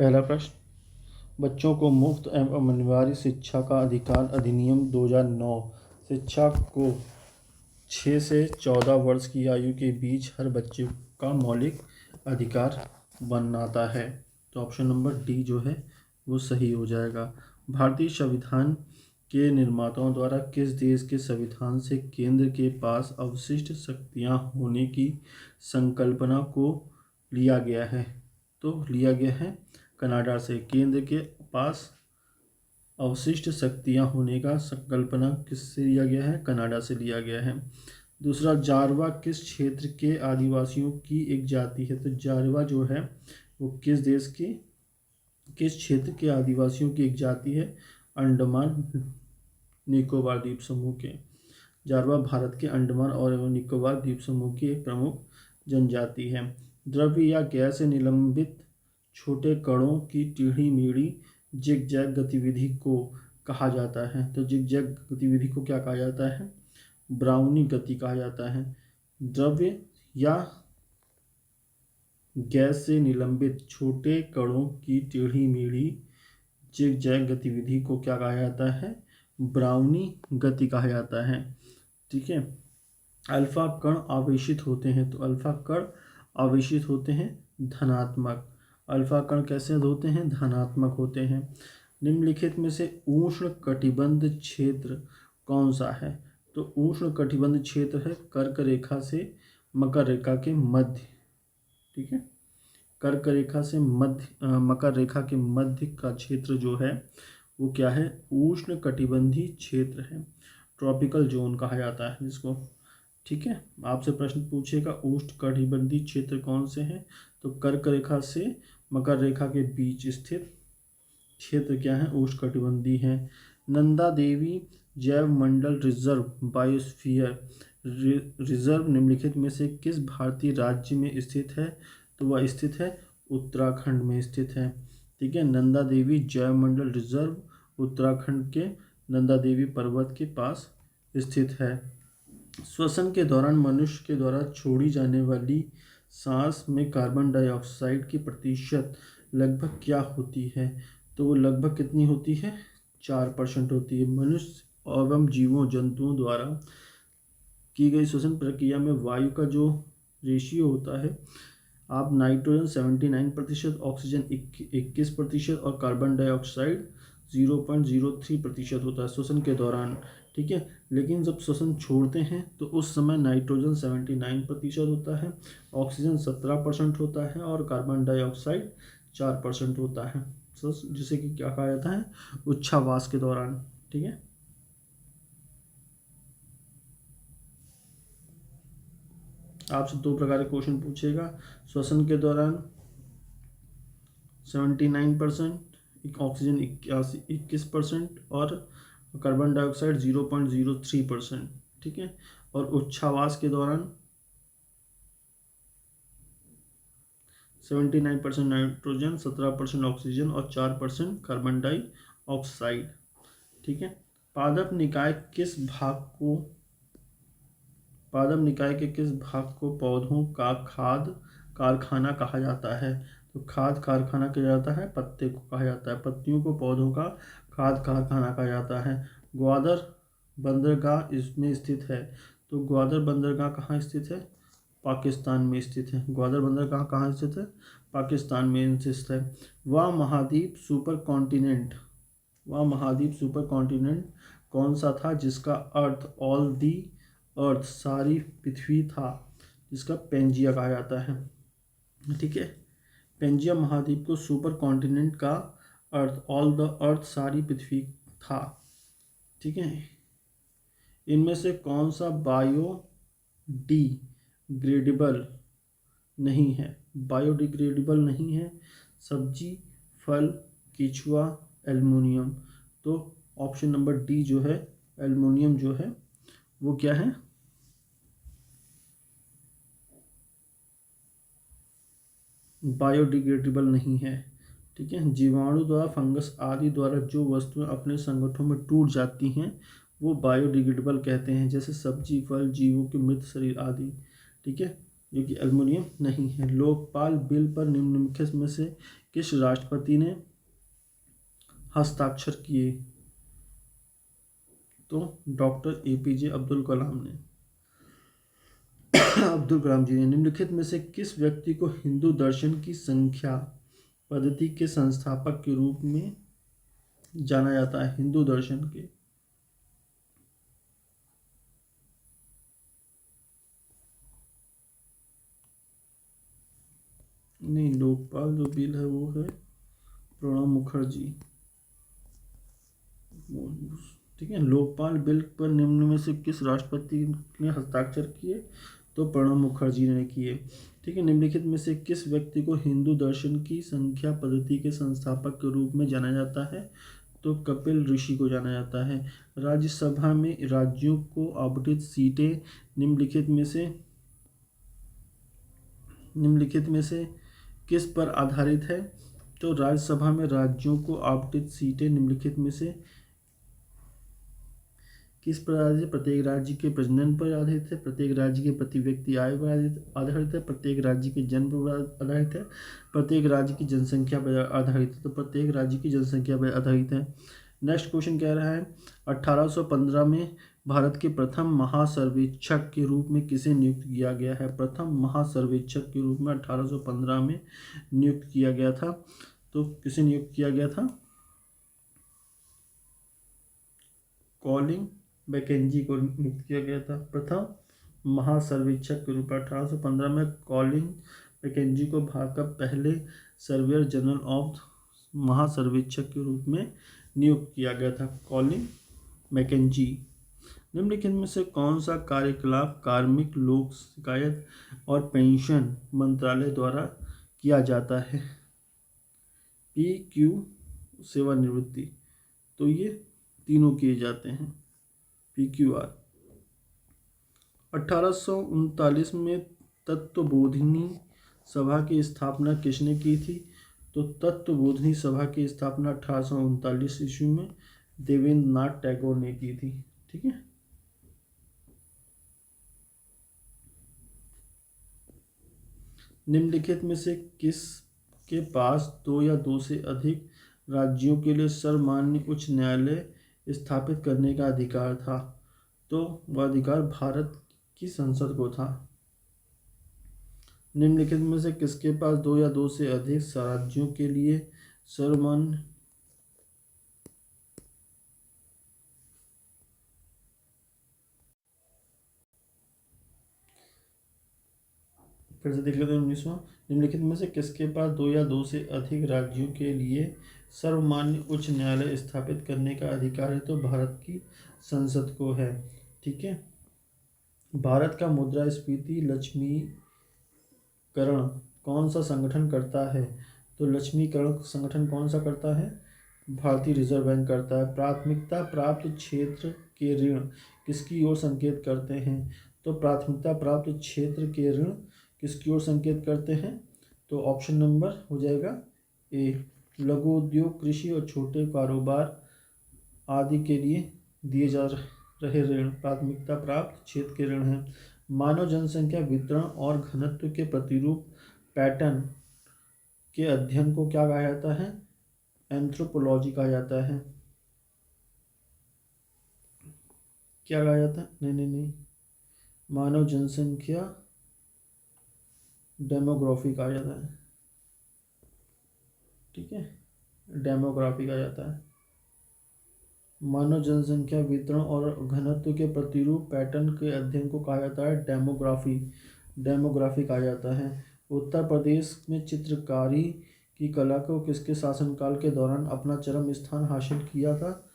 पहला प्रश्न, बच्चों को मुफ्त एवं अनिवार्य शिक्षा का अधिकार अधिनियम 2009 शिक्षा को 6 से 14 वर्ष की आयु के बीच हर बच्चे का मौलिक अधिकार बनाता है। तो ऑप्शन नंबर डी जो है वो सही हो जाएगा। भारतीय संविधान के निर्माताओं द्वारा किस देश के संविधान से केंद्र के पास अवशिष्ट शक्तियां होने की संकल्पना को लिया गया है? तो लिया गया है कनाडा से। केंद्र के पास अवशिष्ट शक्तियां होने का संकल्पना किससे लिया गया है? कनाडा से लिया गया है। दूसरा, जारवा किस क्षेत्र के आदिवासियों की एक जाति है? तो जारवा जो है वो किस देश की, किस क्षेत्र के आदिवासियों की एक जाति है? अंडमान निकोबार द्वीप समूह के। जारवा भारत के अंडमान और निकोबार द्वीप समूह की एक प्रमुख जनजाति है। द्रव्य या गैस से निलंबित छोटे कणों की टेढ़ी मेढ़ी जिगजैग गतिविधि को कहा जाता है। तो जिगजैग गतिविधि को क्या कहा जाता है? ब्राउनी गति कहा जाता है। द्रव्य या गैस से निलंबित छोटे कणों की टेढ़ी मेढ़ी जिगजैग गतिविधि को क्या कहा जाता है? ब्राउनी गति कहा जाता है। ठीक है। अल्फा कण आवेशित होते हैं, तो अल्फा कण आवेशित होते हैं धनात्मक। अल्फा कण कैसे होते हैं? धनात्मक होते हैं। निम्नलिखित में से उष्ण कटिबंध क्षेत्र कौन सा है? तो उष्ण कटिबंध क्षेत्र है कर्क रेखा से मकर रेखा के मध्य। ठीक है, कर्क रेखा से मकर रेखा के मध्य का क्षेत्र जो है वो क्या है? उष्ण कटिबंधी क्षेत्र है, ट्रॉपिकल जोन कहा जाता है जिसको। ठीक है, आपसे प्रश्न पूछेगा उष्ण कटिबंधी क्षेत्र कौन से हैं? तो कर्क रेखा से मकर रेखा के बीच स्थित क्षेत्र क्या है? उष्ण कटिबंधी है। नंदा देवी जैव मंडल रिजर्व बायोस्फीयर रिजर्व निम्नलिखित में से किस भारतीय राज्य में स्थित है? तो वह स्थित है उत्तराखंड में स्थित है। ठीक है, नंदा देवी जैव मंडल रिजर्व उत्तराखंड के नंदा देवी पर्वत के पास स्थित है। श्वसन के दौरान मनुष्य के द्वारा छोड़ी जाने वाली सांस में कार्बन डाइऑक्साइड की प्रतिशत लगभग क्या होती है? तो वो लगभग कितनी होती है? 4% होती है। मनुष्य एवं जीवों जंतुओं द्वारा की गई श्वसन प्रक्रिया में वायु का जो रेशियो होता है, आप नाइट्रोजन 79%, ऑक्सीजन 21% और कार्बन डाइऑक्साइड 0.03% होता है श्वसन के दौरान। ठीक है, लेकिन जब श्वसन छोड़ते हैं तो उस समय नाइट्रोजन 79% होता है, ऑक्सीजन 17% होता है और कार्बन डाइऑक्साइड 4% होता है, जिसे कि क्या कहा जाता है? उच्छ्वास के दौरान। ठीक है, आपसे 2 प्रकार के क्वेश्चन पूछेगा। श्वसन के दौरान 79%, ऑक्सीजन 21% और कार्बन डाइऑक्साइड 0.03%। ठीक है, और उच्छ्वास के दौरान 79% नाइट्रोजन, 17% ऑक्सीजन और 4% कार्बन डाइऑक्साइड। ठीक है, पादप निकाय के किस भाग को पौधों का खाद्य कारखाना कहा जाता है? तो खाद्य कारखाना कहा जाता है पत्ते को कहा जाता है, पत्तियों को पौधों का खाद्य कारखाना कहा जाता है। ग्वादर बंदरगाह इसमें स्थित है, तो ग्वादर बंदरगाह कहाँ स्थित है? पाकिस्तान में स्थित है। ग्वादर बंदरगाह कहाँ स्थित है? पाकिस्तान में स्थित है। वह महाद्वीप सुपर कॉन्टिनेंट कौन सा था जिसका अर्थ ऑल दी अर्थ सारी पृथ्वी था, जिसका पेंजिया कहा जाता है? ठीक है, पेंजिया महाद्वीप को सुपर कॉन्टिनेंट का अर्थ ऑल द अर्थ सारी पृथ्वी था। ठीक है, इनमें से कौन सा बायोडिग्रेडेबल नहीं है? बायोडिग्रेडेबल नहीं है सब्जी, फल, केचुआ, एल्युमिनियम। तो ऑप्शन नंबर डी जो है एल्युमिनियम जो है वो क्या है? बायोडिग्रेडेबल नहीं है। ठीक है, जीवाणु द्वारा, फंगस आदि द्वारा जो वस्तुएं अपने संगठनों में टूट जाती हैं वो बायोडिग्रेडेबल कहते हैं, जैसे सब्जी, फल, जीवों के मृत शरीर आदि। ठीक है, जो कि एल्युमिनियम नहीं है। लोकपाल बिल पर निम्नलिखित में से किस राष्ट्रपति ने हस्ताक्षर किए? तो डॉक्टर APJ अब्दुल कलाम ने अब्दुल कलाम जी ने। निम्नलिखित में से किस व्यक्ति को हिंदू दर्शन की संख्या पद्धति के संस्थापक के रूप में जाना जाता है? हिंदू दर्शन के नहीं, लोकपाल जो बिल है वो है प्रणब मुखर्जी। ठीक है, लोकपाल बिल पर निम्न में से किस राष्ट्रपति ने हस्ताक्षर किए? तो प्रणब मुखर्जी ने किए। ठीक है, निम्नलिखित में से किस व्यक्ति को हिंदू दर्शन की संख्या पद्धति के संस्थापक के रूप में जाना जाता है? तो कपिल ऋषि को जाना जाता है। राज्यसभा में राज्यों को आवंटित सीटें निम्नलिखित में से किस पर आधारित है? तो राज्यसभा में राज्यों को आवंटित सीटें निम्नलिखित में से किस पर आधारित है? प्रत्येक राज्य के प्रजनन पर आधारित है, प्रत्येक राज्य के प्रति व्यक्ति आय पर आधारित है, प्रत्येक राज्य के जन्म पर आधारित है, प्रत्येक राज्य की जनसंख्या पर आधारित है। तो प्रत्येक राज्य की जनसंख्या पर आधारित है। नेक्स्ट क्वेश्चन कह रहा है 1815 में भारत के प्रथम महासर्वेक्षक के रूप में किसे नियुक्त किया गया है? प्रथम महासर्वेक्षक के रूप में 1815 में नियुक्त किया गया था। तो किसे नियुक्त किया गया था? कॉलिंग मैकेंजी को नियुक्त किया गया था प्रथम महासर्वेक्षक के रूप में। 1815 में कॉलिंग मैकेंजी को भारत का पहले सर्वेयर जनरल ऑफ महासर्वेक्षक के रूप में नियुक्त किया गया था, कॉलिंग मैकेंजी। निम्नलिखित में से कौन सा कार्यकलाप कार्मिक लोक शिकायत और पेंशन मंत्रालय द्वारा किया जाता है? PQ सेवानिवृत्ति। तो ये तीनों किए जाते हैं, PQR। 1839 में तत्वबोधिनी सभा की स्थापना किसने की थी? तो तत्वबोधिनी सभा की स्थापना 1839 ईस्वी में देवेंद्र नाथ टैगोर ने की थी। ठीक है, निम्नलिखित में से किस के पास दो या दो से अधिक राज्यों के लिए सर्वमान्य उच्च न्यायालय स्थापित करने का अधिकार था? तो वह अधिकार भारत की संसद को था। निम्नलिखित में से किसके पास दो या दो से अधिक राज्यों के लिए सर्वमान्य फिर से देख लेते हैं 19वां। निम्नलिखित में से किसके पास दो या दो से अधिक राज्यों के लिए सर्वमान्य उच्च न्यायालय स्थापित करने का अधिकार है? तो भारत की संसद को है। ठीक है, भारत का मुद्रास्फीति लक्ष्मीकरण कौन सा संगठन करता है? तो लक्ष्मीकरण संगठन कौन सा करता है? भारतीय रिजर्व बैंक करता है। प्राथमिकता प्राप्त क्षेत्र के ऋण किसकी ओर संकेत करते हैं? तो प्राथमिकता प्राप्त क्षेत्र के ऋण किसकी ओर संकेत करते हैं? तो ऑप्शन नंबर हो जाएगा ए, लघु उद्योग, कृषि और छोटे कारोबार आदि के लिए दिए जा रहे ऋण प्राथमिकता प्राप्त क्षेत्र के ऋण हैं। मानव जनसंख्या वितरण और घनत्व के प्रतिरूप पैटर्न के अध्ययन को क्या कहा जाता है? एंथ्रोपोलॉजी कहा जाता है। क्या कहा जाता है? नहीं, मानव जनसंख्या डेमोग्राफी कहा जाता है। ठीक है, डेमोग्राफी कहा जाता है। मानव जनसंख्या वितरण और घनत्व के प्रतिरूप पैटर्न के अध्ययन को कहा जाता है डेमोग्राफी कहा जाता है। उत्तर प्रदेश में चित्रकारी की कला को किसके शासनकाल के दौरान अपना चरम स्थान हासिल किया था?